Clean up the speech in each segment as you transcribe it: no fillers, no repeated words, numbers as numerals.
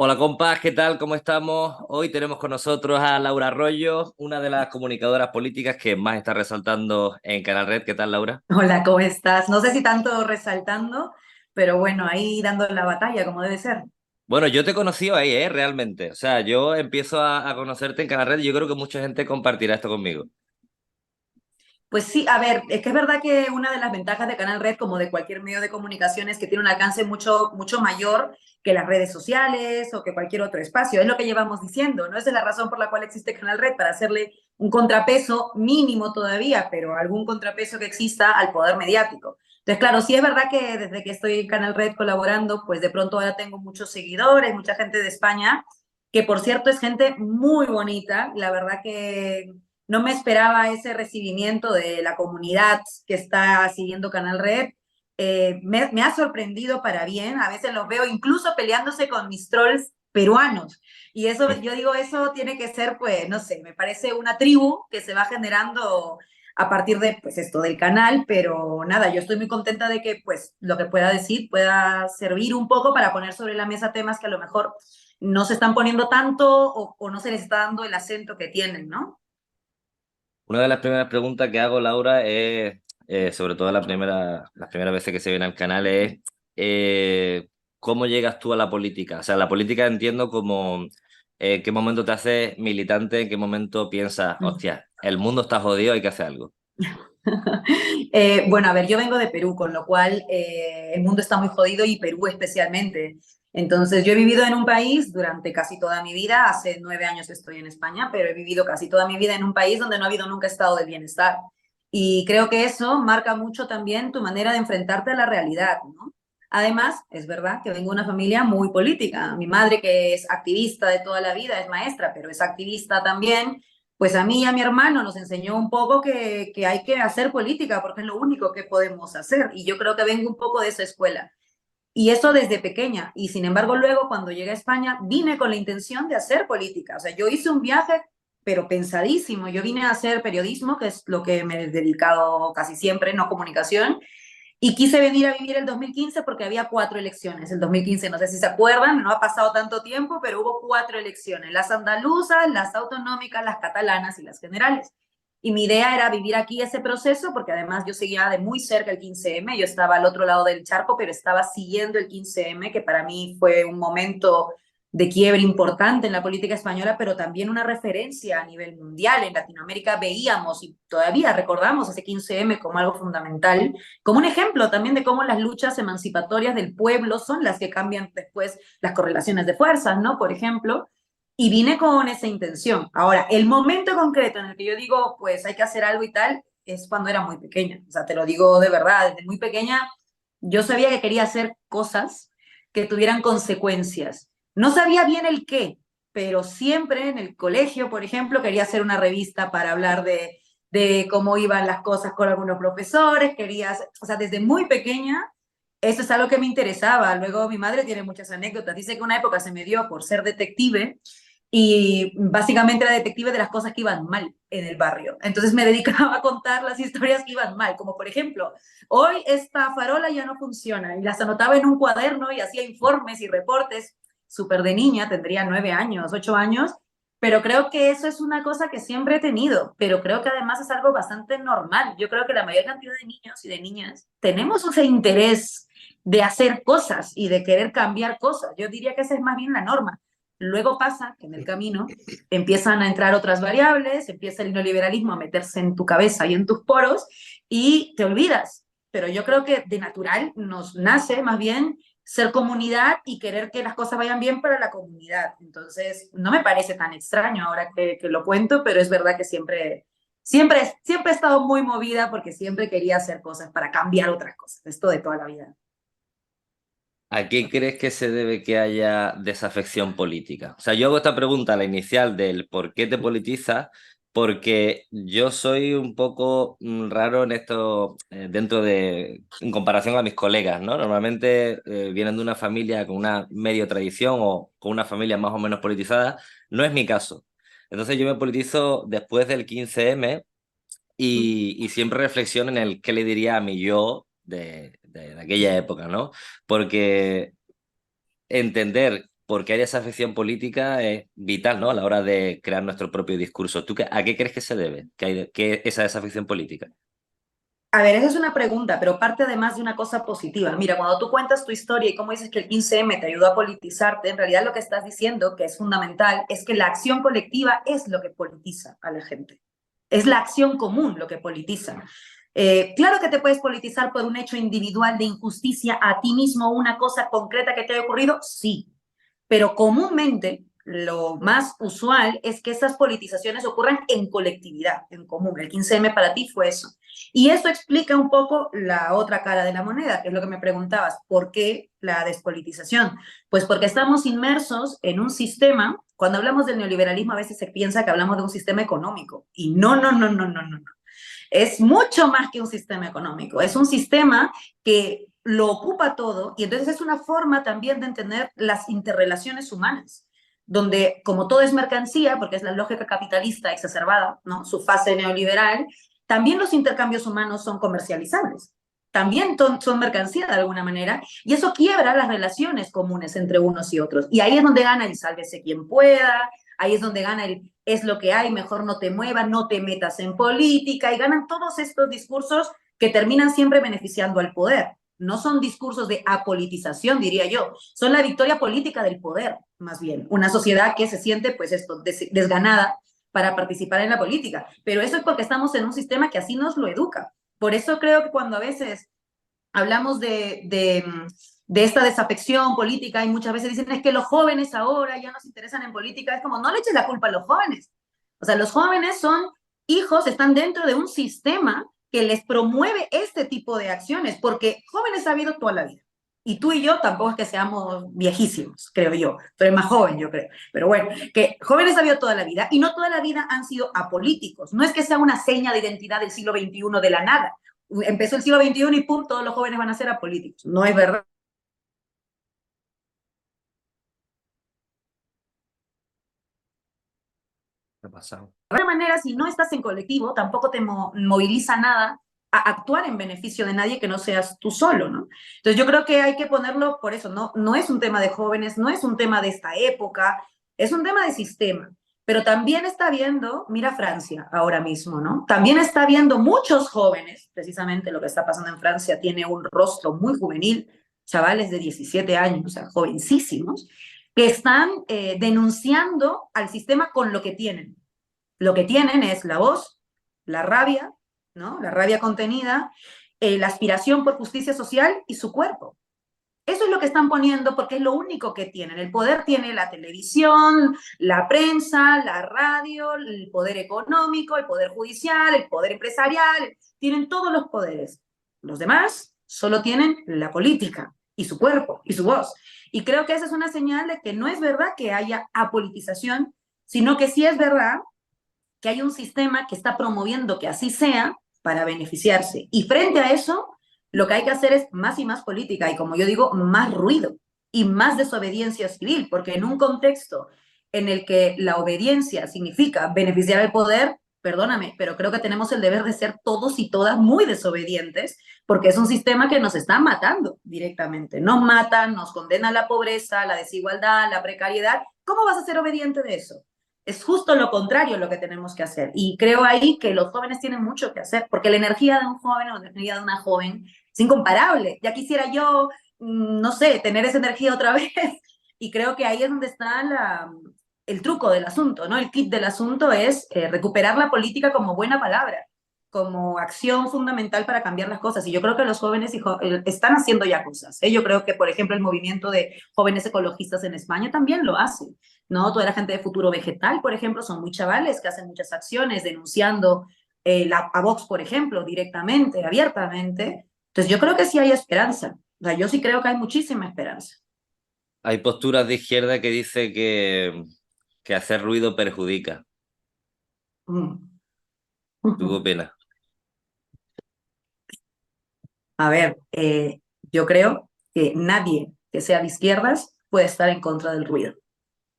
Hola compas, ¿qué tal? ¿Cómo estamos? Hoy tenemos con nosotros a Laura Arroyo, una de las comunicadoras políticas que más está resaltando en Canal Red. ¿Qué tal, Laura? Hola, ¿cómo estás? No sé si tanto resaltando, pero bueno, ahí dando la batalla como debe ser. Bueno, yo te he conocido ahí, realmente. O sea, yo empiezo a conocerte en Canal Red y yo creo que mucha gente compartirá esto conmigo. Pues sí, a ver, es que es verdad que una de las ventajas de Canal Red, como de cualquier medio de comunicación, es que tiene un alcance mucho mayor que las redes sociales o que cualquier otro espacio. Es lo que llevamos diciendo, ¿no? Esa es la razón por la cual existe Canal Red, para hacerle un contrapeso mínimo todavía, pero algún contrapeso que exista al poder mediático. Entonces, claro, sí es verdad que desde que estoy en Canal Red colaborando, pues de pronto ahora tengo muchos seguidores, mucha gente de España, que por cierto es gente muy bonita. La verdad que no me esperaba ese recibimiento de la comunidad que está siguiendo Canal Red. Me ha sorprendido para bien. A veces los veo incluso peleándose con mis trolls peruanos. Y eso, yo digo, eso tiene que ser, pues, no sé, me parece una tribu que se va generando a partir de, pues, esto del canal, pero nada, yo estoy muy contenta de que, pues, lo que pueda decir pueda servir un poco para poner sobre la mesa temas que a lo mejor no se están poniendo tanto o no se les está dando el acento que tienen, ¿no? Una de las primeras preguntas que hago, Laura, es, sobre todo las primeras veces que se viene al canal, es ¿cómo llegas tú a la política? O sea, la política entiendo como ¿en qué momento te haces militante? ¿En qué momento piensas, hostia, el mundo está jodido, hay que hacer algo? Bueno, a ver, yo vengo de Perú, con lo cual el mundo está muy jodido y Perú especialmente. Entonces, yo he vivido en un país durante casi toda mi vida, hace 9 años estoy en España, pero he vivido casi toda mi vida en un país donde no ha habido nunca estado de bienestar. Y creo que eso marca mucho también tu manera de enfrentarte a la realidad, ¿no? Además, es verdad que vengo de una familia muy política. Mi madre, que es activista de toda la vida, es maestra, pero es activista también, pues a mí y a mi hermano nos enseñó un poco que hay que hacer política porque es lo único que podemos hacer. Y yo creo que vengo un poco de esa escuela. Y eso desde pequeña. Y sin embargo, luego cuando llegué a España, vine con la intención de hacer política. O sea, yo hice un viaje, pero pensadísimo. Yo vine a hacer periodismo, que es lo que me he dedicado casi siempre, no comunicación. Y quise venir a vivir el 2015 porque había 4 elecciones. El 2015, no sé si se acuerdan, no ha pasado tanto tiempo, pero hubo 4 elecciones: las andaluzas, las autonómicas, las catalanas y las generales. Y mi idea era vivir aquí ese proceso, porque además yo seguía de muy cerca el 15M. Yo estaba al otro lado del charco, pero estaba siguiendo el 15M, que para mí fue un momento de quiebre importante en la política española, pero también una referencia a nivel mundial. En Latinoamérica veíamos y todavía recordamos ese 15M como algo fundamental, como un ejemplo también de cómo las luchas emancipatorias del pueblo son las que cambian después las correlaciones de fuerzas, ¿no? Por ejemplo, y vine con esa intención. Ahora, el momento concreto en el que yo digo, pues hay que hacer algo y tal, es cuando era muy pequeña. O sea, te lo digo de verdad, desde muy pequeña yo sabía que quería hacer cosas que tuvieran consecuencias. No sabía bien el qué, pero siempre en el colegio, por ejemplo, quería hacer una revista para hablar de cómo iban las cosas con algunos profesores, quería, o sea, desde muy pequeña, eso es algo que me interesaba. Luego mi madre tiene muchas anécdotas. Dice que una época se me dio por ser detective y básicamente era detective de las cosas que iban mal en el barrio. Entonces me dedicaba a contar las historias que iban mal, como por ejemplo, hoy esta farola ya no funciona, y las anotaba en un cuaderno y hacía informes y reportes, súper de niña, tendría 9 años, 8 años, pero creo que eso es una cosa que siempre he tenido, pero creo que además es algo bastante normal. Yo creo que la mayor cantidad de niños y de niñas tenemos ese interés de hacer cosas y de querer cambiar cosas. Yo diría que esa es más bien la norma. Luego pasa que en el camino empiezan a entrar otras variables, empieza el neoliberalismo a meterse en tu cabeza y en tus poros y te olvidas. Pero yo creo que de natural nos nace más bien ser comunidad y querer que las cosas vayan bien para la comunidad. Entonces, no me parece tan extraño ahora que lo cuento, pero es verdad que siempre he estado muy movida porque siempre quería hacer cosas para cambiar otras cosas. Esto de toda la vida. ¿A qué crees que se debe que haya desafección política? O sea, yo hago esta pregunta, la inicial del por qué te politizas, porque yo soy un poco raro en esto, en comparación a mis colegas, ¿no? Normalmente vienen de una familia con una medio tradición o con una familia más o menos politizada. No es mi caso. Entonces yo me politizo después del 15M y siempre reflexiono en el qué le diría a mi yo de aquella época, ¿no? Porque entender porque hay desafección política es vital, ¿no? A la hora de crear nuestro propio discurso. ¿A qué crees que se debe que esa desafección política? A ver, esa es una pregunta, pero parte además de una cosa positiva. Mira, cuando tú cuentas tu historia y cómo dices que el 15M te ayudó a politizarte, en realidad lo que estás diciendo, que es fundamental, es que la acción colectiva es lo que politiza a la gente. Es la acción común lo que politiza. Claro que te puedes politizar por un hecho individual de injusticia a ti mismo, una cosa concreta que te haya ocurrido, sí, pero comúnmente lo más usual es que esas politizaciones ocurran en colectividad, en común. El 15M para ti fue eso. Y eso explica un poco la otra cara de la moneda, que es lo que me preguntabas, ¿por qué la despolitización? Pues porque estamos inmersos en un sistema, cuando hablamos del neoliberalismo a veces se piensa que hablamos de un sistema económico, y no, no, no, no, no, no. Es mucho más que un sistema económico, es un sistema que lo ocupa todo y entonces es una forma también de entender las interrelaciones humanas, donde como todo es mercancía, porque es la lógica capitalista exacerbada, ¿no? Su fase neoliberal, también los intercambios humanos son comercializables, también son mercancía de alguna manera, y eso quiebra las relaciones comunes entre unos y otros. Y ahí es donde gana el sálvese quien pueda, ahí es donde gana el es lo que hay, mejor no te muevas, no te metas en política, y ganan todos estos discursos que terminan siempre beneficiando al poder. No son discursos de apolitización, diría yo, son la victoria política del poder, más bien. Una sociedad que se siente, pues esto, desganada para participar en la política. Pero eso es porque estamos en un sistema que así nos lo educa. Por eso creo que cuando a veces hablamos de esta desafección política y muchas veces dicen es que los jóvenes ahora ya no se interesan en política, es como no le eches la culpa a los jóvenes. O sea, los jóvenes son hijos, están dentro de un sistema que les promueve este tipo de acciones, porque jóvenes ha habido toda la vida. Y tú y yo tampoco es que seamos viejísimos, creo yo. Tú eres más joven, yo creo. Pero bueno, que jóvenes ha habido toda la vida y no toda la vida han sido apolíticos. No es que sea una seña de identidad del siglo XXI de la nada. Empezó el siglo XXI y pum, todos los jóvenes van a ser apolíticos. No es verdad. ¿Qué ha pasado? De alguna manera, si no estás en colectivo, tampoco te moviliza nada a actuar en beneficio de nadie que no seas tú solo, ¿no? Entonces yo creo que hay que ponerlo por eso, no es un tema de jóvenes, no es un tema de esta época, es un tema de sistema. Pero también está habiendo, mira Francia ahora mismo, ¿no? También está habiendo muchos jóvenes, precisamente lo que está pasando en Francia tiene un rostro muy juvenil, chavales de 17 años, o sea, jovencísimos, que están denunciando al sistema con lo que tienen. Lo que tienen es la voz, la rabia, ¿no? La rabia contenida, la aspiración por justicia social y su cuerpo. Eso es lo que están poniendo porque es lo único que tienen. El poder tiene la televisión, la prensa, la radio, el poder económico, el poder judicial, el poder empresarial, tienen todos los poderes. Los demás solo tienen la política y su cuerpo y su voz. Y creo que esa es una señal de que no es verdad que haya apolitización, sino que sí es verdad que hay un sistema que está promoviendo que así sea para beneficiarse. Y frente a eso, lo que hay que hacer es más y más política y, como yo digo, más ruido y más desobediencia civil, porque en un contexto en el que la obediencia significa beneficiar al poder, perdóname, pero creo que tenemos el deber de ser todos y todas muy desobedientes, porque es un sistema que nos está matando directamente. Nos mata, nos condena a la pobreza, la desigualdad, la precariedad. ¿Cómo vas a ser obediente de eso? Es justo lo contrario lo que tenemos que hacer. Y creo ahí que los jóvenes tienen mucho que hacer, porque la energía de un joven o la energía de una joven es incomparable. Ya quisiera yo, no sé, tener esa energía otra vez. Y creo que ahí es donde está el truco del asunto, ¿no? El kit del asunto es recuperar la política como buena palabra, como acción fundamental para cambiar las cosas. Y yo creo que los jóvenes están haciendo ya cosas. ¿Eh? Yo creo que, por ejemplo, el movimiento de jóvenes ecologistas en España también lo hace. ¿No? Toda la gente de Futuro Vegetal, por ejemplo, son muy chavales que hacen muchas acciones denunciando a Vox, por ejemplo, directamente, abiertamente. Entonces yo creo que sí hay esperanza. O sea, yo sí creo que hay muchísima esperanza. Hay posturas de izquierda que dice que hacer ruido perjudica. Mm. ¿Tú qué opinas? A ver, yo creo que nadie que sea de izquierdas puede estar en contra del ruido.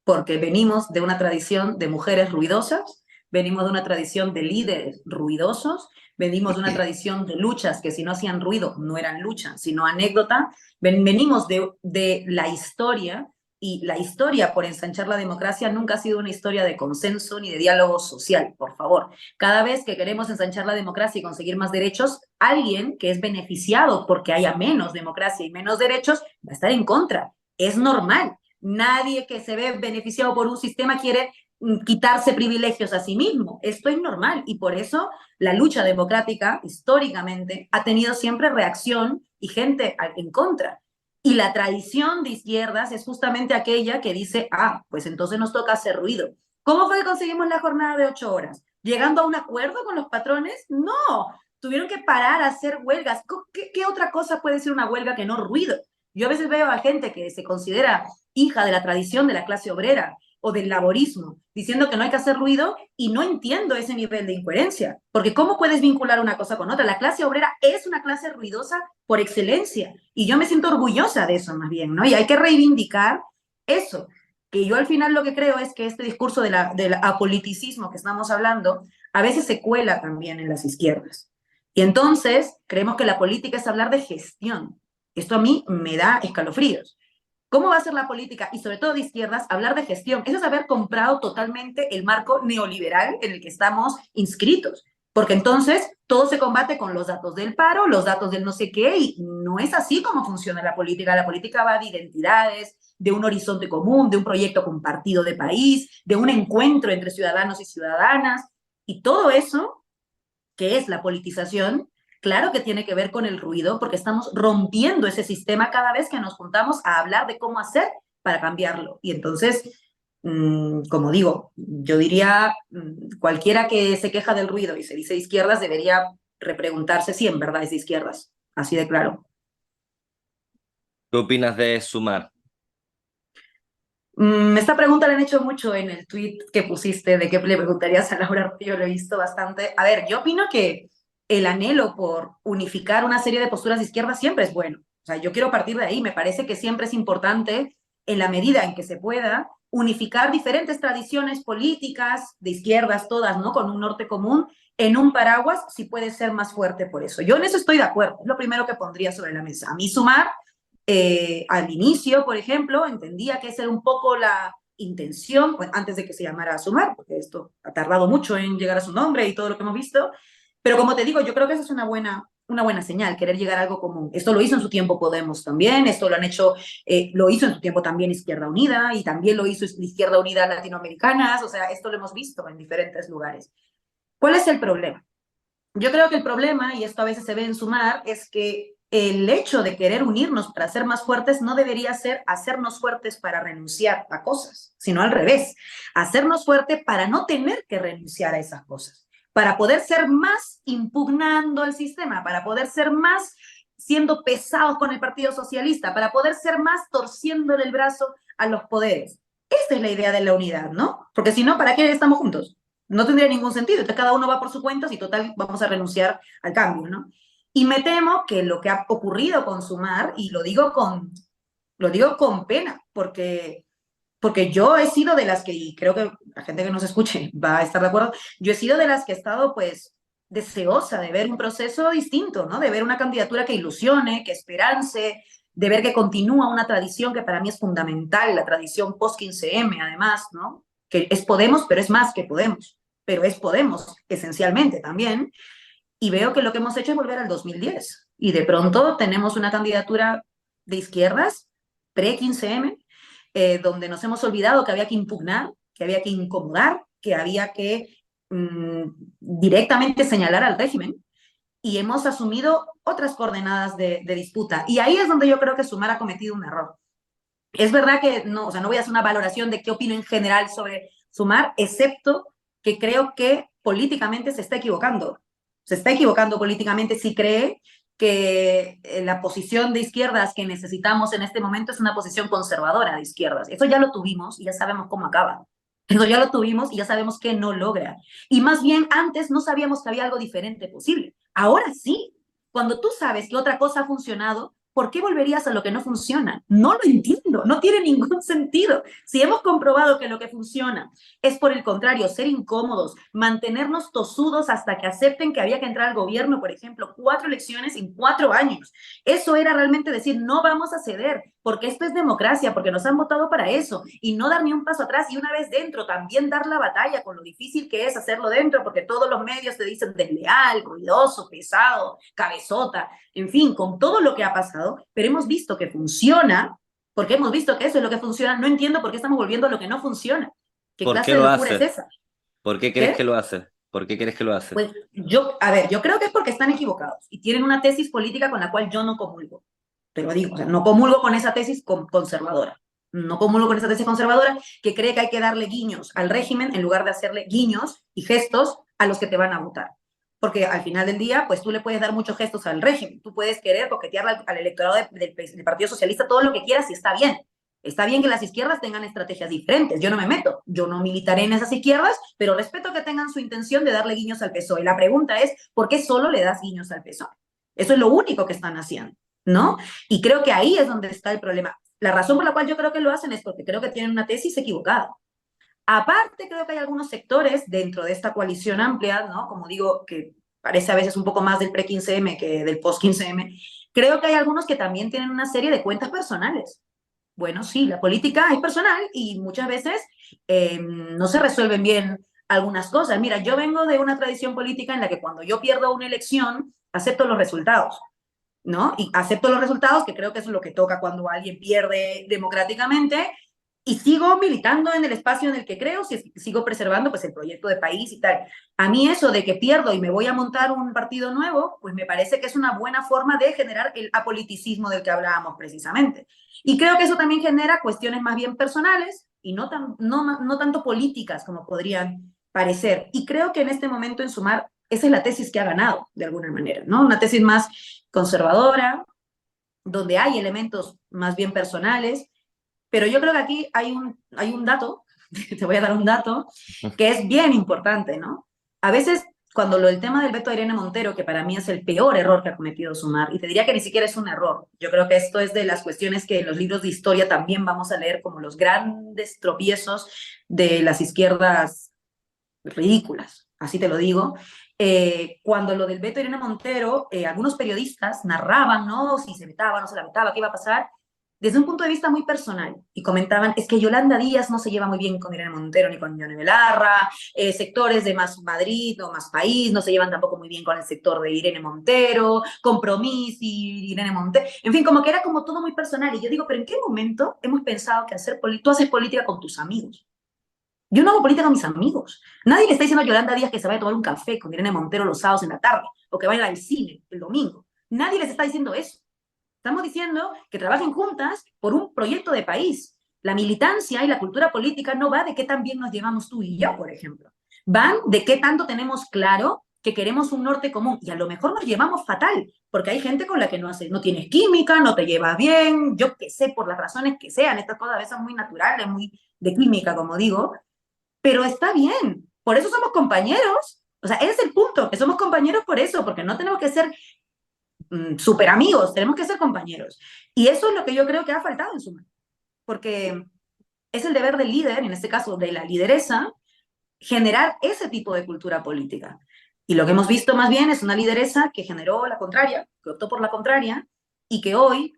Porque venimos de una tradición de mujeres ruidosas, venimos de una tradición de líderes ruidosos, venimos de una tradición de luchas que si no hacían ruido no eran luchas, sino anécdota, venimos de la historia Y la historia por ensanchar la democracia nunca ha sido una historia de consenso ni de diálogo social, por favor. Cada vez que queremos ensanchar la democracia y conseguir más derechos, alguien que es beneficiado porque haya menos democracia y menos derechos va a estar en contra. Es normal. Nadie que se ve beneficiado por un sistema quiere quitarse privilegios a sí mismo. Esto es normal y por eso la lucha democrática históricamente ha tenido siempre reacción y gente en contra. Y la tradición de izquierdas es justamente aquella que dice, ah, pues entonces nos toca hacer ruido. ¿Cómo fue que conseguimos la jornada de 8 horas? ¿Llegando a un acuerdo con los patrones? No, tuvieron que parar a hacer huelgas. ¿Qué otra cosa puede ser una huelga que no ruido? Yo a veces veo a gente que se considera hija de la tradición de la clase obrera o del laborismo, diciendo que no hay que hacer ruido y no entiendo ese nivel de incoherencia, porque ¿cómo puedes vincular una cosa con otra? La clase obrera es una clase ruidosa por excelencia y yo me siento orgullosa de eso más bien, ¿no? Y hay que reivindicar eso, que yo al final lo que creo es que este discurso del apoliticismo que estamos hablando a veces se cuela también en las izquierdas. Y entonces creemos que la política es hablar de gestión. Esto a mí me da escalofríos. ¿Cómo va a ser la política, y sobre todo de izquierdas, hablar de gestión? Eso es haber comprado totalmente el marco neoliberal en el que estamos inscritos. Porque entonces todo se combate con los datos del paro, los datos del no sé qué, y no es así como funciona la política. La política va de identidades, de un horizonte común, de un proyecto compartido de país, de un encuentro entre ciudadanos y ciudadanas. Y todo eso, que es la politización, claro que tiene que ver con el ruido, porque estamos rompiendo ese sistema cada vez que nos juntamos a hablar de cómo hacer para cambiarlo. Y entonces, como digo, yo diría, cualquiera que se queja del ruido y se dice de izquierdas debería repreguntarse si en verdad es de izquierdas, así de claro. ¿Qué opinas de Sumar? Esta pregunta la han hecho mucho en el tweet que pusiste de qué le preguntarías a Laura. Yo lo he visto bastante. A ver, yo opino que el anhelo por unificar una serie de posturas de izquierda siempre es bueno. O sea, yo quiero partir de ahí. Me parece que siempre es importante, en la medida en que se pueda, unificar diferentes tradiciones políticas de izquierdas, todas, ¿no? Con un norte común, en un paraguas, si puede ser más fuerte por eso. Yo en eso estoy de acuerdo. Es lo primero que pondría sobre la mesa. A mí Sumar al inicio, por ejemplo, entendía que esa era un poco la intención, pues, antes de que se llamara Sumar, porque esto ha tardado mucho en llegar a su nombre y todo lo que hemos visto, pero como te digo, yo creo que esa es una buena señal, querer llegar a algo común. Esto lo hizo en su tiempo Podemos también, esto lo han hecho, lo hizo en su tiempo también Izquierda Unida y también lo hizo Izquierda Unida Latinoamericanas, o sea, esto lo hemos visto en diferentes lugares. ¿Cuál es el problema? Yo creo que el problema, y esto a veces se ve en Sumar, es que el hecho de querer unirnos para ser más fuertes no debería ser hacernos fuertes para renunciar a cosas, sino al revés, hacernos fuertes para no tener que renunciar a esas cosas, para poder ser más impugnando el sistema, para poder ser más siendo pesados con el Partido Socialista, para poder ser más torciéndole el brazo a los poderes. Esta es la idea de la unidad, ¿no? Porque si no, ¿para qué estamos juntos? No tendría ningún sentido. Entonces cada uno va por su cuenta y total vamos a renunciar al cambio, ¿no? Y me temo que lo que ha ocurrido con Sumar, y lo digo con pena, porque yo he sido de las que, y creo que la gente que nos escuche va a estar de acuerdo, yo he sido de las que he estado pues deseosa de ver un proceso distinto, ¿no? De ver una candidatura que ilusione, que esperance, de ver que continúa una tradición que para mí es fundamental, la tradición post-15M además, ¿no? Que es Podemos, pero es más que Podemos, pero es Podemos esencialmente también, y veo que lo que hemos hecho es volver al 2010, y de pronto tenemos una candidatura de izquierdas pre-15M, donde nos hemos olvidado que había que impugnar, que había que incomodar, que había que directamente señalar al régimen, y hemos asumido otras coordenadas de disputa. Y ahí es donde yo creo que Sumar ha cometido un error. Es verdad que no, o sea, no voy a hacer una valoración de qué opino en general sobre Sumar, excepto que creo que políticamente se está equivocando. Se está equivocando políticamente si cree que la posición de izquierdas que necesitamos en este momento es una posición conservadora de izquierdas. Eso ya lo tuvimos y ya sabemos cómo acaba. Eso ya lo tuvimos y ya sabemos que no logra. Y más bien antes no sabíamos que había algo diferente posible. Ahora sí, cuando tú sabes que otra cosa ha funcionado, ¿por qué volverías a lo que no funciona? No lo entiendo, no tiene ningún sentido. Si hemos comprobado que lo que funciona es, por el contrario, ser incómodos, mantenernos tosudos hasta que acepten que había que entrar al gobierno, por ejemplo, 4 elecciones en 4 años. Eso era realmente decir, no vamos a ceder, porque esto es democracia, porque nos han votado para eso, y no dar ni un paso atrás, y una vez dentro, también dar la batalla con lo difícil que es hacerlo dentro, porque todos los medios te dicen desleal, ruidoso, pesado, cabezota, en fin, con todo lo que ha pasado, pero hemos visto que funciona, porque hemos visto que eso es lo que funciona. No entiendo por qué estamos volviendo a lo que no funciona. ¿Qué ¿Por qué clase de lo locura es hace? esa? ¿Por qué crees que ¿Qué? lo hace? ¿Por qué crees que lo hace? Pues yo, a ver, yo creo que es porque están equivocados y tienen una tesis política con la cual yo no comulgo. Te lo digo, o sea, no comulgo con esa tesis conservadora. No comulgo con esa tesis conservadora que cree que hay que darle guiños al régimen en lugar de hacerle guiños y gestos a los que te van a votar. Porque al final del día, pues tú le puedes dar muchos gestos al régimen. Tú puedes querer coquetear al electorado del Partido Socialista todo lo que quieras y está bien. Está bien que las izquierdas tengan estrategias diferentes. Yo no me meto. Yo no militaré en esas izquierdas, pero respeto que tengan su intención de darle guiños al PSOE. La pregunta es, ¿por qué solo le das guiños al PSOE? Eso es lo único que están haciendo, ¿no? Y creo que ahí es donde está el problema. La razón por la cual yo creo que lo hacen es porque creo que tienen una tesis equivocada. Aparte, creo que hay algunos sectores dentro de esta coalición amplia, ¿no? Como digo, que parece a veces un poco más del pre-15M que del post-15M. Creo que hay algunos que también tienen una serie de cuentas personales. Bueno, sí, la política es personal y muchas veces no se resuelven bien algunas cosas. Mira, yo vengo de una tradición política en la que cuando yo pierdo una elección, acepto los resultados, ¿no? Y acepto los resultados, que creo que eso es lo que toca cuando alguien pierde democráticamente, y sigo militando en el espacio en el que creo, si sigo preservando pues el proyecto de país y tal. A mí eso de que pierdo y me voy a montar un partido nuevo, pues me parece que es una buena forma de generar el apoliticismo del que hablábamos precisamente. Y creo que eso también genera cuestiones más bien personales y no tanto políticas como podrían parecer. Y creo que en este momento en Sumar, esa es la tesis que ha ganado de alguna manera, ¿no? Una tesis más conservadora, donde hay elementos más bien personales, pero yo creo que aquí hay un dato, te voy a dar un dato, que es bien importante, ¿no? A veces, cuando el tema del veto a Irene Montero, que para mí es el peor error que ha cometido Sumar, y te diría que ni siquiera es un error, yo creo que esto es de las cuestiones que en los libros de historia también vamos a leer como los grandes tropiezos de las izquierdas ridículas, así te lo digo. Cuando lo del veto a Irene Montero, algunos periodistas narraban, ¿no? Si se vetaba, no se la vetaba, qué iba a pasar, desde un punto de vista muy personal. Y comentaban, es que Yolanda Díaz no se lleva muy bien con Irene Montero ni con Yone Belarra, sectores de Más Madrid o Más País no se llevan tampoco muy bien con el sector de Irene Montero, Compromís y Irene Montero. En fin, como que era como todo muy personal. Y yo digo, pero ¿en qué momento hemos pensado que tú haces política con tus amigos? Yo no hago política con mis amigos. Nadie le está diciendo a Yolanda Díaz que se vaya a tomar un café con Irene Montero los sábados en la tarde o que vayan al cine el domingo. Nadie les está diciendo eso. Estamos diciendo que trabajen juntas por un proyecto de país. La militancia y la cultura política no va de qué tan bien nos llevamos tú y yo, por ejemplo. Van de qué tanto tenemos claro que queremos un norte común. Y a lo mejor nos llevamos fatal, porque hay gente con la que no tienes química, no te llevas bien, yo qué sé, por las razones que sean. Estas cosas a veces son muy naturales, muy de química, como digo, pero está bien. Por eso somos compañeros. O sea, ese es el punto, que somos compañeros por eso, porque no tenemos que ser súper amigos, tenemos que ser compañeros. Y eso es lo que yo creo que ha faltado en Suma, porque es el deber del líder, en este caso de la lideresa, generar ese tipo de cultura política. Y lo que hemos visto más bien es una lideresa que generó la contraria, que optó por la contraria, y que hoy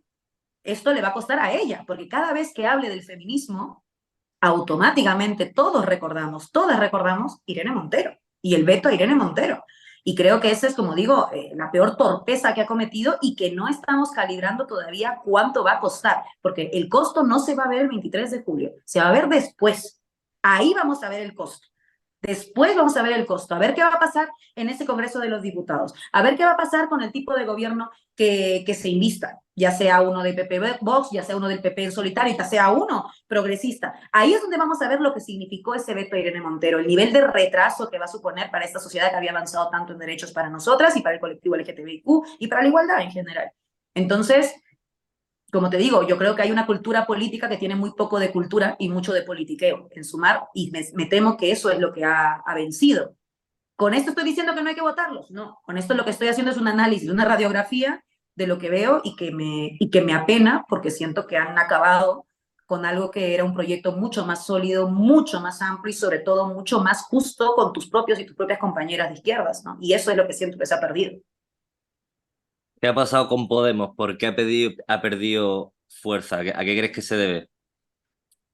esto le va a costar a ella, porque cada vez que hable del feminismo, automáticamente todas recordamos Irene Montero y el veto a Irene Montero. Y creo que esa es, como digo, la peor torpeza que ha cometido y que no estamos calibrando todavía cuánto va a costar, porque el costo no se va a ver el 23 de julio, se va a ver después. Ahí vamos a ver el costo. Después vamos a ver el costo, a ver qué va a pasar en ese Congreso de los Diputados, a ver qué va a pasar con el tipo de gobierno que se invista, ya sea uno de PP Vox, ya sea uno del PP en solitario, ya sea uno progresista. Ahí es donde vamos a ver lo que significó ese veto a Irene Montero, el nivel de retraso que va a suponer para esta sociedad que había avanzado tanto en derechos para nosotras y para el colectivo LGTBIQ y para la igualdad en general. Entonces, como te digo, yo creo que hay una cultura política que tiene muy poco de cultura y mucho de politiqueo en Sumar, y me temo que eso es lo que ha vencido. ¿Con esto estoy diciendo que no hay que votarlos? No, con esto lo que estoy haciendo es un análisis, una radiografía de lo que veo y que me apena porque siento que han acabado con algo que era un proyecto mucho más sólido, mucho más amplio y sobre todo mucho más justo con tus propios y tus propias compañeras de izquierdas, ¿no? Y eso es lo que siento que se ha perdido. ¿Qué ha pasado con Podemos? ¿Por qué ha perdido fuerza? ¿A qué crees que se debe?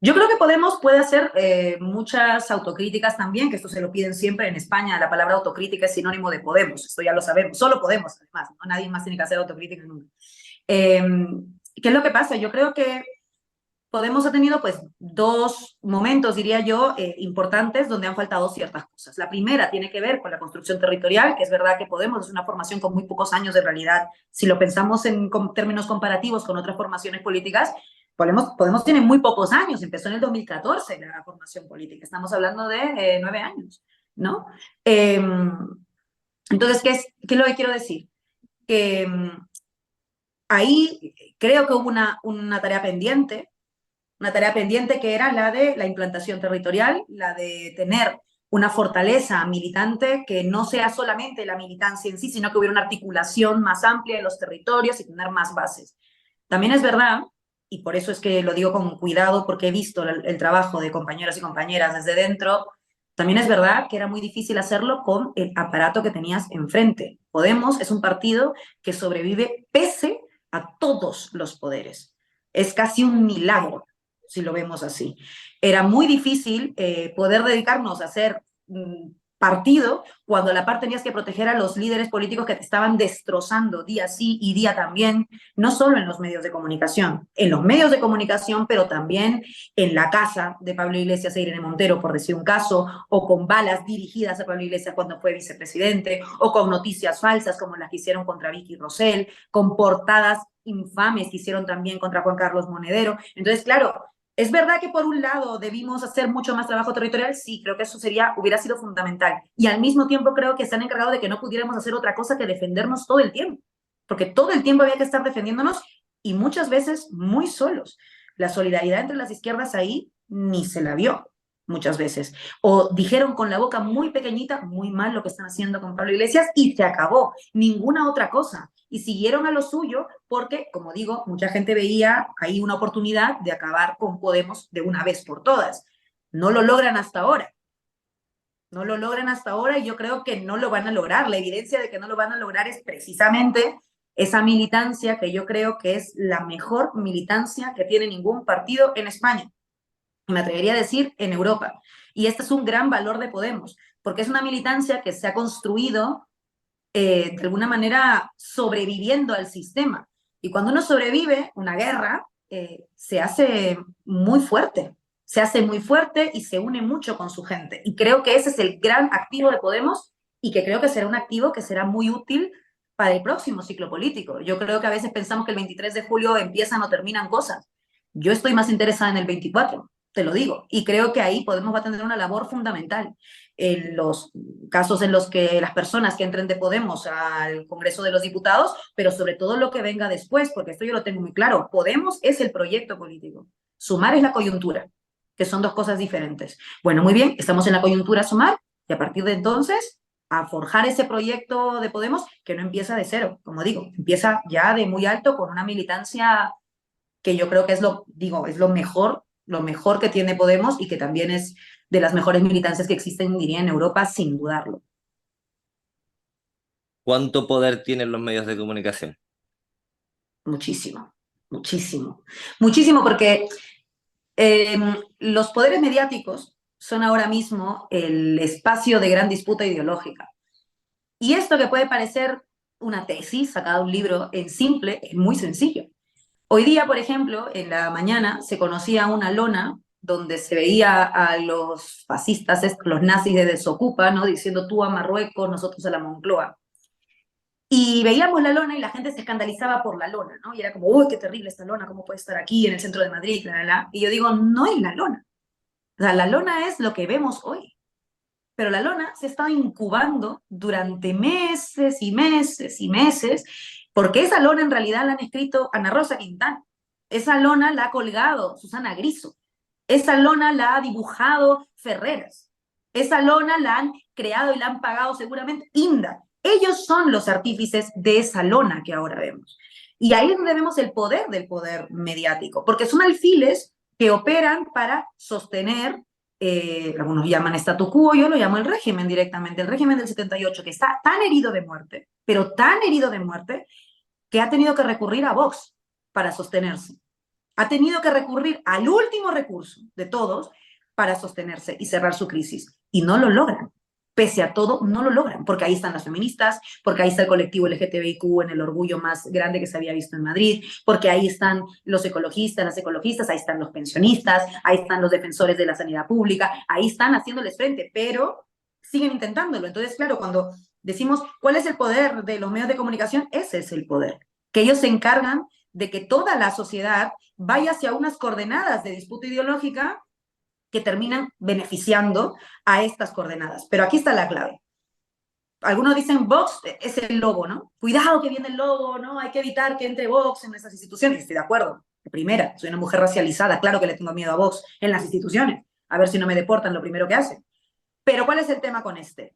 Yo creo que Podemos puede hacer muchas autocríticas también, que esto se lo piden siempre en España. La palabra autocrítica es sinónimo de Podemos, esto ya lo sabemos. Solo Podemos, además, ¿no? Nadie más tiene que hacer autocrítica nunca. Eh, ¿Qué es lo que pasa? Yo creo que Podemos ha tenido pues dos momentos, diría yo, importantes donde han faltado ciertas cosas. La primera tiene que ver con la construcción territorial, que es verdad que Podemos es una formación con muy pocos años de realidad. Si lo pensamos en términos comparativos con otras formaciones políticas, Podemos tiene muy pocos años, empezó en el 2014 la formación política, estamos hablando de 9 años, ¿no? Eh, entonces, ¿qué es lo que quiero decir? Que ahí creo que hubo una tarea pendiente que era la de la implantación territorial, la de tener una fortaleza militante que no sea solamente la militancia en sí, sino que hubiera una articulación más amplia de los territorios y tener más bases. También es verdad, y por eso es que lo digo con cuidado, porque he visto el trabajo de compañeros y compañeras desde dentro, también es verdad que era muy difícil hacerlo con el aparato que tenías enfrente. Podemos es un partido que sobrevive pese a todos los poderes. Es casi un milagro si lo vemos así. Era muy difícil poder dedicarnos a hacer partido cuando a la par tenías que proteger a los líderes políticos que te estaban destrozando día sí y día también, no solo en los medios de comunicación, en los medios de comunicación, pero también en la casa de Pablo Iglesias e Irene Montero, por decir un caso, o con balas dirigidas a Pablo Iglesias cuando fue vicepresidente, o con noticias falsas como las que hicieron contra Vicky Rosell, con portadas infames que hicieron también contra Juan Carlos Monedero. Entonces, claro, es verdad que por un lado debimos hacer mucho más trabajo territorial, sí, creo que eso hubiera sido fundamental. Y al mismo tiempo creo que se han encargado de que no pudiéramos hacer otra cosa que defendernos todo el tiempo, porque todo el tiempo había que estar defendiéndonos y muchas veces muy solos. La solidaridad entre las izquierdas ahí ni se la vio muchas veces. O dijeron con la boca muy pequeñita, muy mal lo que están haciendo con Pablo Iglesias y se acabó, ninguna otra cosa. Y siguieron a lo suyo porque, como digo, mucha gente veía ahí una oportunidad de acabar con Podemos de una vez por todas. No lo logran hasta ahora. No lo logran hasta ahora y yo creo que no lo van a lograr. La evidencia de que no lo van a lograr es precisamente esa militancia que yo creo que es la mejor militancia que tiene ningún partido en España. Me atrevería a decir en Europa. Y este es un gran valor de Podemos, porque es una militancia que se ha construido de alguna manera sobreviviendo al sistema. Y cuando uno sobrevive una guerra, se hace muy fuerte, se hace muy fuerte y se une mucho con su gente. Y creo que ese es el gran activo de Podemos y que creo que será un activo que será muy útil para el próximo ciclo político. Yo creo que a veces pensamos que el 23 de julio empiezan o terminan cosas. Yo estoy más interesada en el 24, te lo digo, y creo que ahí Podemos va a tener una labor fundamental en los casos en los que las personas que entren de Podemos al Congreso de los Diputados, pero sobre todo lo que venga después, porque esto yo lo tengo muy claro. Podemos es el proyecto político. Sumar es la coyuntura, que son dos cosas diferentes. Bueno, muy bien, estamos en la coyuntura Sumar y a partir de entonces a forjar ese proyecto de Podemos que no empieza de cero, como digo, empieza ya de muy alto con una militancia que yo creo que es es lo mejor que tiene Podemos y que también es de las mejores militancias que existen, diría, en Europa, sin dudarlo. ¿Cuánto poder tienen los medios de comunicación? Muchísimo, muchísimo. Muchísimo porque eh, los poderes mediáticos son ahora mismo el espacio de gran disputa ideológica. Y esto que puede parecer una tesis sacada de un libro en simple, es muy sencillo. Hoy día, por ejemplo, en la mañana se conocía una lona donde se veía a los fascistas, los nazis de Desocupa, ¿no? Diciendo tú a Marruecos, nosotros a la Moncloa. Y veíamos la lona y la gente se escandalizaba por la lona, ¿no? Y era como, uy, qué terrible esta lona, ¿cómo puede estar aquí en el centro de Madrid? La, la, la. Y yo digo, no es la lona. O sea, la lona es lo que vemos hoy. Pero la lona se ha estado incubando durante meses y meses y meses, porque esa lona en realidad la han escrito Ana Rosa Quintana. Esa lona la ha colgado Susana Griso. Esa lona la ha dibujado Ferreras. Esa lona la han creado y la han pagado seguramente Inda. Ellos son los artífices de esa lona que ahora vemos. Y ahí es donde vemos el poder del poder mediático, porque son alfiles que operan para sostener, algunos llaman statu quo, yo lo llamo el régimen directamente, el régimen del 78, que está tan herido de muerte, pero tan herido de muerte, que ha tenido que recurrir a Vox para sostenerse. Ha tenido que recurrir al último recurso de todos para sostenerse y cerrar su crisis. Y no lo logran. Pese a todo, no lo logran, porque ahí están las feministas, porque ahí está el colectivo LGTBIQ en el orgullo más grande que se había visto en Madrid, porque ahí están los ecologistas, las ecologistas, ahí están los pensionistas, ahí están los defensores de la sanidad pública, ahí están haciéndoles frente, pero siguen intentándolo. Entonces, claro, cuando decimos cuál es el poder de los medios de comunicación, ese es el poder, que ellos se encargan de que toda la sociedad vaya hacia unas coordenadas de disputa ideológica que terminan beneficiando a estas coordenadas. Pero aquí está la clave. Algunos dicen Vox es el lobo, ¿no? Cuidado que viene el lobo, ¿no? Hay que evitar que entre Vox en nuestras instituciones. Estoy de acuerdo. De primera, soy una mujer racializada, claro que le tengo miedo a Vox en las instituciones. A ver si no me deportan lo primero que hacen. Pero ¿cuál es el tema con este?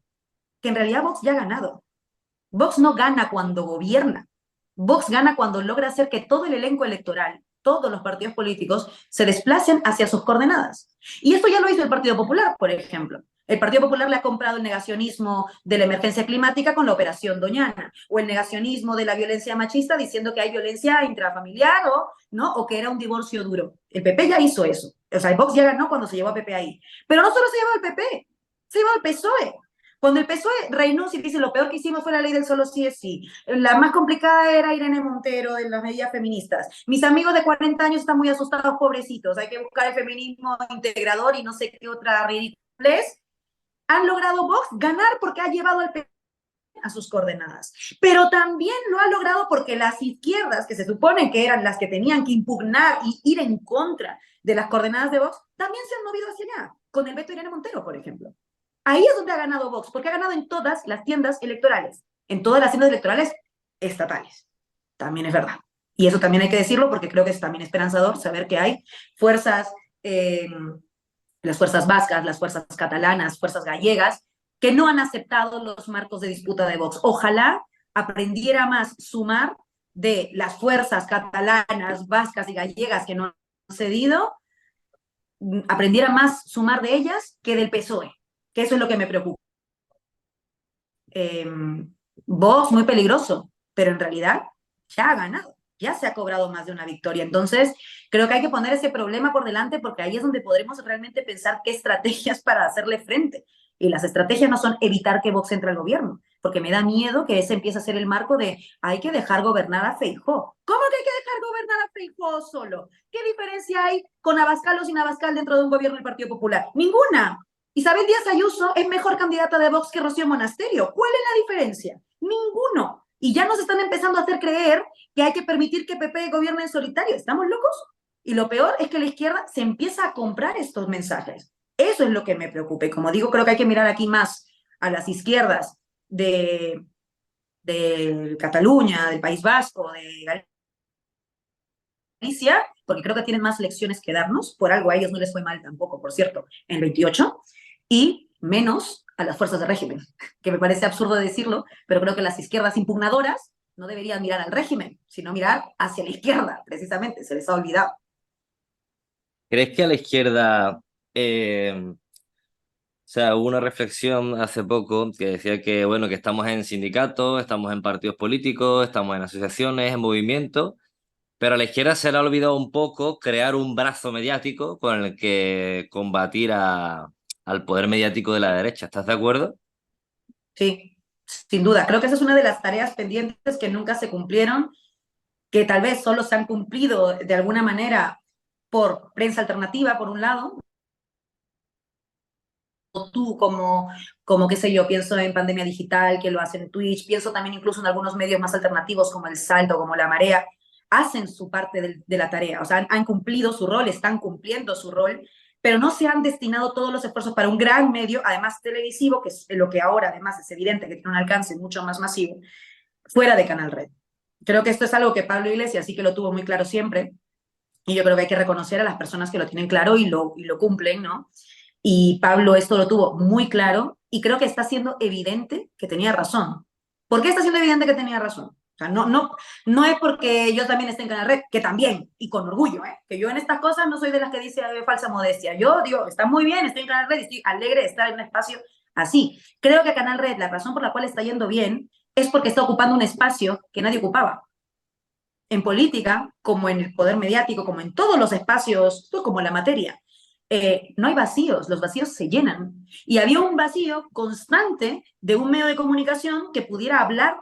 Que en realidad Vox ya ha ganado. Vox no gana cuando gobierna. Vox gana cuando logra hacer que todo el elenco electoral, todos los partidos políticos, se desplacen hacia sus coordenadas. Y esto ya lo hizo el Partido Popular, por ejemplo. El Partido Popular le ha comprado el negacionismo de la emergencia climática con la operación Doñana, o el negacionismo de la violencia machista diciendo que hay violencia intrafamiliar ¿no? O que era un divorcio duro. El PP ya hizo eso. O sea, el Vox ya ganó cuando se llevó a PP ahí. Pero no solo se llevó al PP, se llevó al PSOE. Cuando el PSOE renuncia y dice lo peor que hicimos fue la ley del solo sí es sí, la más complicada era Irene Montero de las medidas feministas. Mis amigos de 40 años están muy asustados, pobrecitos. Hay que buscar el feminismo integrador y no sé qué otra ridiculez. Han logrado Vox ganar porque ha llevado al PP a sus coordenadas. Pero también lo ha logrado porque las izquierdas, que se supone que eran las que tenían que impugnar y ir en contra de las coordenadas de Vox, también se han movido hacia allá, con el veto de Irene Montero, por ejemplo. Ahí es donde ha ganado Vox, porque ha ganado en todas las tiendas electorales, en todas las tiendas electorales estatales. También es verdad. Y eso también hay que decirlo porque creo que es también esperanzador saber que hay fuerzas, las fuerzas vascas, las fuerzas catalanas, fuerzas gallegas, que no han aceptado los marcos de disputa de Vox. Ojalá aprendiera más sumar de las fuerzas catalanas, vascas y gallegas que no han cedido, aprendiera más sumar de ellas que del PSOE, que eso es lo que me preocupa. Vox muy peligroso, pero en realidad ya ha ganado, ya se ha cobrado más de una victoria. Entonces, creo que hay que poner ese problema por delante porque ahí es donde podremos realmente pensar qué estrategias para hacerle frente. Y las estrategias no son evitar que Vox entre al gobierno, porque me da miedo que ese empiece a ser el marco de hay que dejar gobernar a Feijóo. ¿Cómo que hay que dejar gobernar a Feijóo solo? ¿Qué diferencia hay con Abascal o sin Abascal dentro de un gobierno del Partido Popular? Ninguna. Isabel Díaz Ayuso es mejor candidata de Vox que Rocío Monasterio. ¿Cuál es la diferencia? Ninguno. Y ya nos están empezando a hacer creer que hay que permitir que PP gobierne en solitario. ¿Estamos locos? Y lo peor es que la izquierda se empieza a comprar estos mensajes. Eso es lo que me preocupa. Y como digo, creo que hay que mirar aquí más a las izquierdas de Cataluña, del País Vasco, de Galicia, porque creo que tienen más lecciones que darnos. Por algo a ellos no les fue mal tampoco, por cierto, en el 28. Y menos a las fuerzas de régimen, que me parece absurdo decirlo, pero creo que las izquierdas impugnadoras no deberían mirar al régimen, sino mirar hacia la izquierda, precisamente, se les ha olvidado. ¿Crees que a la izquierda, o sea, hubo una reflexión hace poco que decía que, bueno, que estamos en sindicatos, estamos en partidos políticos, estamos en asociaciones, en movimientos, pero a la izquierda se le ha olvidado un poco crear un brazo mediático con el que combatir al poder mediático de la derecha? ¿Estás de acuerdo? Sí, sin duda. Creo que esa es una de las tareas pendientes que nunca se cumplieron, que tal vez solo se han cumplido de alguna manera por prensa alternativa, por un lado. Tú como qué sé yo, pienso en Pandemia Digital, que lo hacen en Twitch, pienso también incluso en algunos medios más alternativos como El Salto, como La Marea, hacen su parte de la tarea, o sea, han cumplido su rol, están cumpliendo su rol, pero no se han destinado todos los esfuerzos para un gran medio, además televisivo, que es lo que ahora además es evidente que tiene un alcance mucho más masivo, fuera de Canal Red. Creo que esto es algo que Pablo Iglesias sí que lo tuvo muy claro siempre, y yo creo que hay que reconocer a las personas que lo tienen claro y lo cumplen, ¿no? Y Pablo esto lo tuvo muy claro y creo que está siendo evidente que tenía razón. ¿Por qué está siendo evidente que tenía razón? O sea, no es porque yo también esté en Canal Red, que también, y con orgullo, ¿eh? Que yo en estas cosas no soy de las que dice falsa modestia. Yo digo, está muy bien, estoy en Canal Red y estoy alegre de estar en un espacio así. Creo que Canal Red, la razón por la cual está yendo bien, es porque está ocupando un espacio que nadie ocupaba. En política, como en el poder mediático, como en todos los espacios, como en la materia. No hay vacíos, los vacíos se llenan. Y había un vacío constante de un medio de comunicación que pudiera hablar,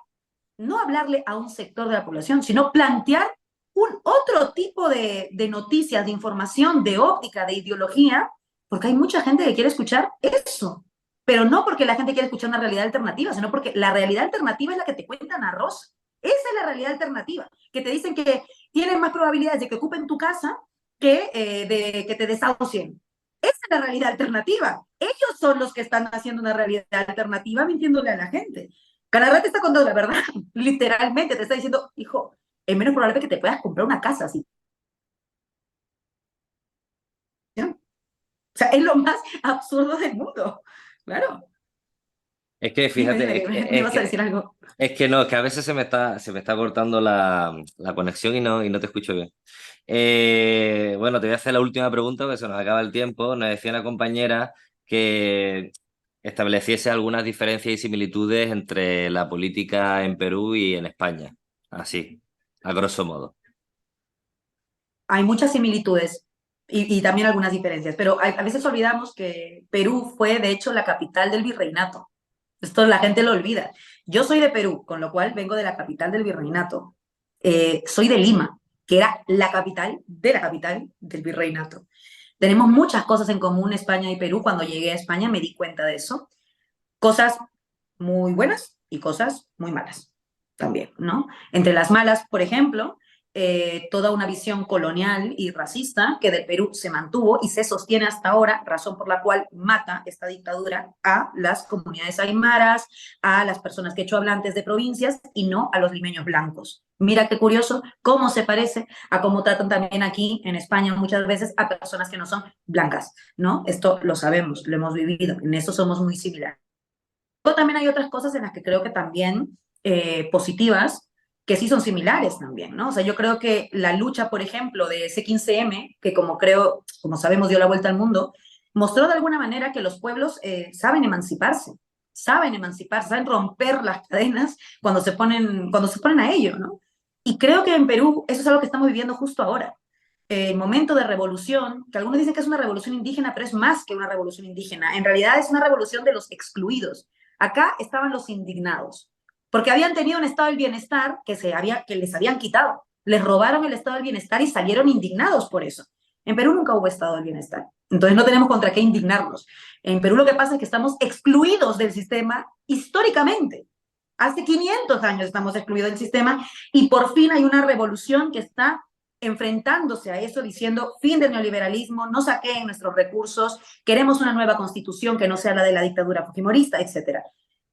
no hablarle a un sector de la población, sino plantear un otro tipo de noticias, de información, de óptica, de ideología, porque hay mucha gente que quiere escuchar eso. Pero no porque la gente quiere escuchar una realidad alternativa, sino porque la realidad alternativa es la que te cuentan arroz. Esa es la realidad alternativa, que te dicen que tienes más probabilidades de que ocupen tu casa que de que te desahucien. Esa es la realidad alternativa. Ellos son los que están haciendo una realidad alternativa mintiéndole a la gente. Canadá te está contando la verdad, literalmente te está diciendo, hijo, es menos probable que te puedas comprar una casa así. ¿Ya? O sea, es lo más absurdo del mundo. Claro. Es que Dime, fíjate, dime, que me ibas a decir algo. es que no, es que a veces se me está cortando la conexión y no te escucho bien. Bueno, te voy a hacer la última pregunta porque se nos acaba el tiempo. Nos decía una compañera que estableciese algunas diferencias y similitudes entre la política en Perú y en España. Así, a grosso modo. Hay muchas similitudes y también algunas diferencias, pero a veces olvidamos que Perú fue, de hecho, la capital del virreinato. Esto la gente lo olvida. Yo soy de Perú, con lo cual vengo de la capital del virreinato. Soy de Lima, que era la capital del virreinato. Tenemos muchas cosas en común España y Perú. Cuando llegué a España me di cuenta de eso. Cosas muy buenas y cosas muy malas también, ¿no? Entre las malas, por ejemplo, toda una visión colonial y racista que del Perú se mantuvo y se sostiene hasta ahora, razón por la cual mata esta dictadura a las comunidades aymaras, a las personas quechohablantes de provincias y no a los limeños blancos. Mira qué curioso cómo se parece a cómo tratan también aquí en España muchas veces a personas que no son blancas, ¿no? Esto lo sabemos, lo hemos vivido, en eso somos muy similares. Pero también hay otras cosas en las que creo que también positivas, que sí son similares también, ¿no? O sea, yo creo que la lucha, por ejemplo, de ese 15M, que como creo, como sabemos, dio la vuelta al mundo, mostró de alguna manera que los pueblos saben emanciparse, saben romper las cadenas cuando se ponen a ello, ¿no? Y creo que en Perú eso es algo que estamos viviendo justo ahora. El momento de revolución, que algunos dicen que es una revolución indígena, pero es más que una revolución indígena. En realidad es una revolución de los excluidos. Acá estaban los indignados, porque habían tenido un estado del bienestar que les habían quitado. Les robaron el estado del bienestar y salieron indignados por eso. En Perú nunca hubo estado del bienestar. Entonces no tenemos contra qué indignarnos. En Perú lo que pasa es que estamos excluidos del sistema históricamente. Hace 500 años estamos excluidos del sistema y por fin hay una revolución que está enfrentándose a eso, diciendo fin del neoliberalismo, no saqueen nuestros recursos, queremos una nueva constitución que no sea la de la dictadura fujimorista, etcétera.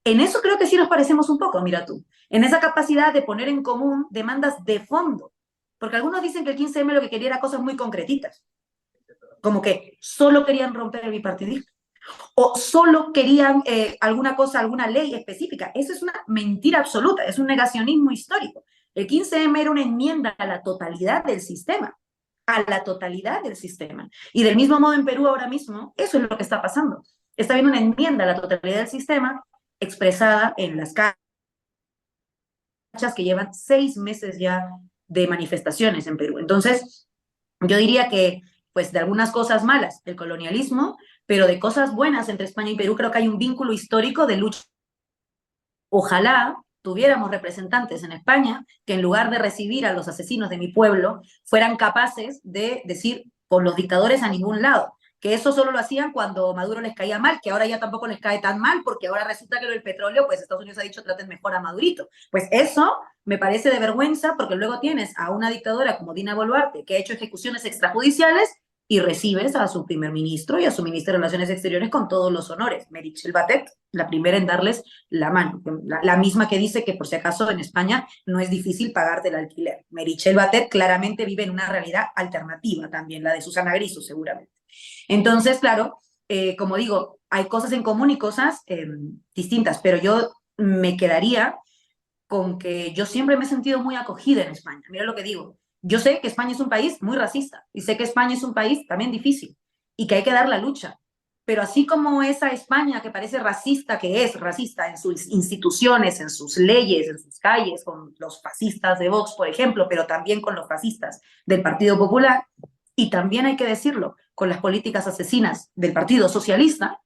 En eso creo que sí nos parecemos un poco, mira tú, en esa capacidad de poner en común demandas de fondo, porque algunos dicen que el 15M lo que quería era cosas muy concretitas, como que solo querían romper el bipartidismo o solo querían alguna cosa, alguna ley específica. Eso es una mentira absoluta, es un negacionismo histórico. El 15M era una enmienda a la totalidad del sistema, a la totalidad del sistema. Y del mismo modo en Perú ahora mismo, eso es lo que está pasando. Está habiendo una enmienda a la totalidad del sistema expresada en las calles que llevan 6 meses ya de manifestaciones en Perú. Entonces, yo diría que, pues, de algunas cosas malas, el colonialismo, pero de cosas buenas entre España y Perú, creo que hay un vínculo histórico de lucha. Ojalá tuviéramos representantes en España que en lugar de recibir a los asesinos de mi pueblo, fueran capaces de decir con los dictadores a ningún lado, que eso solo lo hacían cuando Maduro les caía mal, que ahora ya tampoco les cae tan mal, porque ahora resulta que lo del petróleo, pues Estados Unidos ha dicho traten mejor a Madurito. Pues eso me parece de vergüenza, porque luego tienes a una dictadora como Dina Boluarte, que ha hecho ejecuciones extrajudiciales, y recibes a su primer ministro y a su ministra de Relaciones Exteriores con todos los honores. Meritxell Batet, la primera en darles la mano, la misma que dice que por si acaso en España no es difícil pagarte el alquiler. Meritxell Batet claramente vive en una realidad alternativa también, la de Susana Griso seguramente. Entonces, claro, como digo, hay cosas en común y cosas distintas, pero yo me quedaría con que yo siempre me he sentido muy acogida en España. Mira lo que digo. Yo sé que España es un país muy racista y sé que España es un país también difícil y que hay que dar la lucha. Pero así como esa España que parece racista, que es racista en sus instituciones, en sus leyes, en sus calles, con los fascistas de Vox, por ejemplo, pero también con los fascistas del Partido Popular, y también hay que decirlo, con las políticas asesinas del Partido Socialista,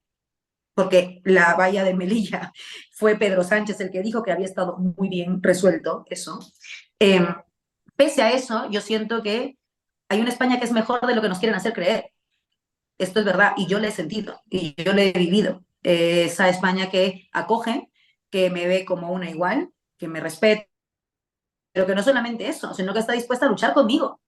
porque la valla de Melilla fue Pedro Sánchez el que dijo que había estado muy bien resuelto eso. Eh, Pese a eso, yo siento que hay una España que es mejor de lo que nos quieren hacer creer. Esto es verdad, y yo lo he sentido, y yo lo he vivido. Esa España que acoge, que me ve como una igual, que me respeta, pero que no solamente eso, sino que está dispuesta a luchar conmigo,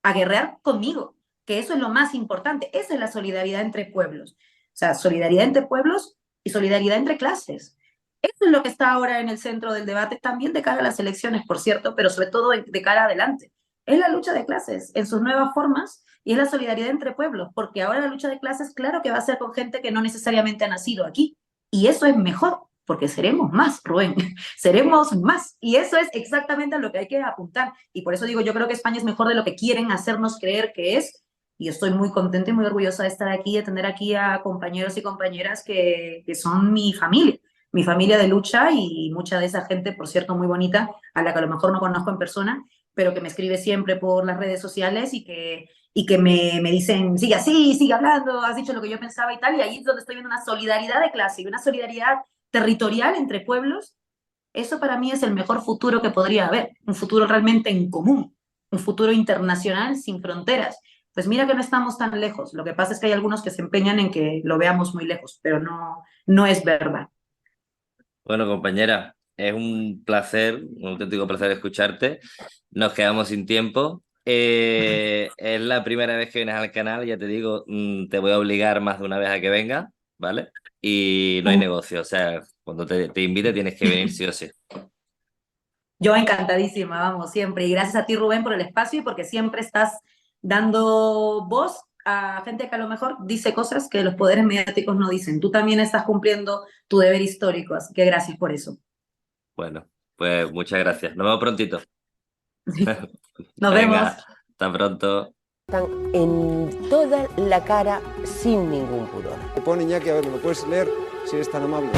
a guerrear conmigo, que eso es lo más importante. Esa es la solidaridad entre pueblos. O sea, solidaridad entre pueblos y solidaridad entre clases. Eso es lo que está ahora en el centro del debate, también de cara a las elecciones, por cierto, pero sobre todo de cara adelante. Es la lucha de clases en sus nuevas formas y es la solidaridad entre pueblos, porque ahora la lucha de clases, claro que va a ser con gente que no necesariamente ha nacido aquí. Y eso es mejor, porque seremos más, Rubén, seremos más. Y eso es exactamente a lo que hay que apuntar. Y por eso digo, yo creo que España es mejor de lo que quieren hacernos creer que es. Y estoy muy contenta y muy orgullosa de estar aquí, de tener aquí a compañeros y compañeras que son mi familia de lucha y mucha de esa gente, por cierto, muy bonita, a la que a lo mejor no conozco en persona, pero que me escribe siempre por las redes sociales y que me dicen, sigue así, sigue hablando, has dicho lo que yo pensaba y tal, y ahí es donde estoy viendo una solidaridad de clase y una solidaridad territorial entre pueblos. Eso para mí es el mejor futuro que podría haber, un futuro realmente en común, un futuro internacional sin fronteras. Pues mira que no estamos tan lejos, lo que pasa es que hay algunos que se empeñan en que lo veamos muy lejos, pero no, no es verdad. Bueno, compañera, es un placer, un auténtico placer escucharte. Nos quedamos sin tiempo. Es la primera vez que vienes al canal, ya te digo, te voy a obligar más de una vez a que vengas, ¿vale? Y no hay negocio, o sea, cuando te invite tienes que venir sí o sí. Yo encantadísima, vamos, siempre. Y gracias a ti, Rubén, por el espacio y porque siempre estás dando voz a gente que a lo mejor dice cosas que los poderes mediáticos no dicen. Tú también estás cumpliendo tu deber histórico, así que gracias por eso. Bueno, pues muchas gracias. Nos vemos prontito. Nos Venga, vemos. hasta pronto. Están en toda la cara sin ningún pudor. Te pone Iñaki, a ver, ¿me lo puedes leer si eres tan amable?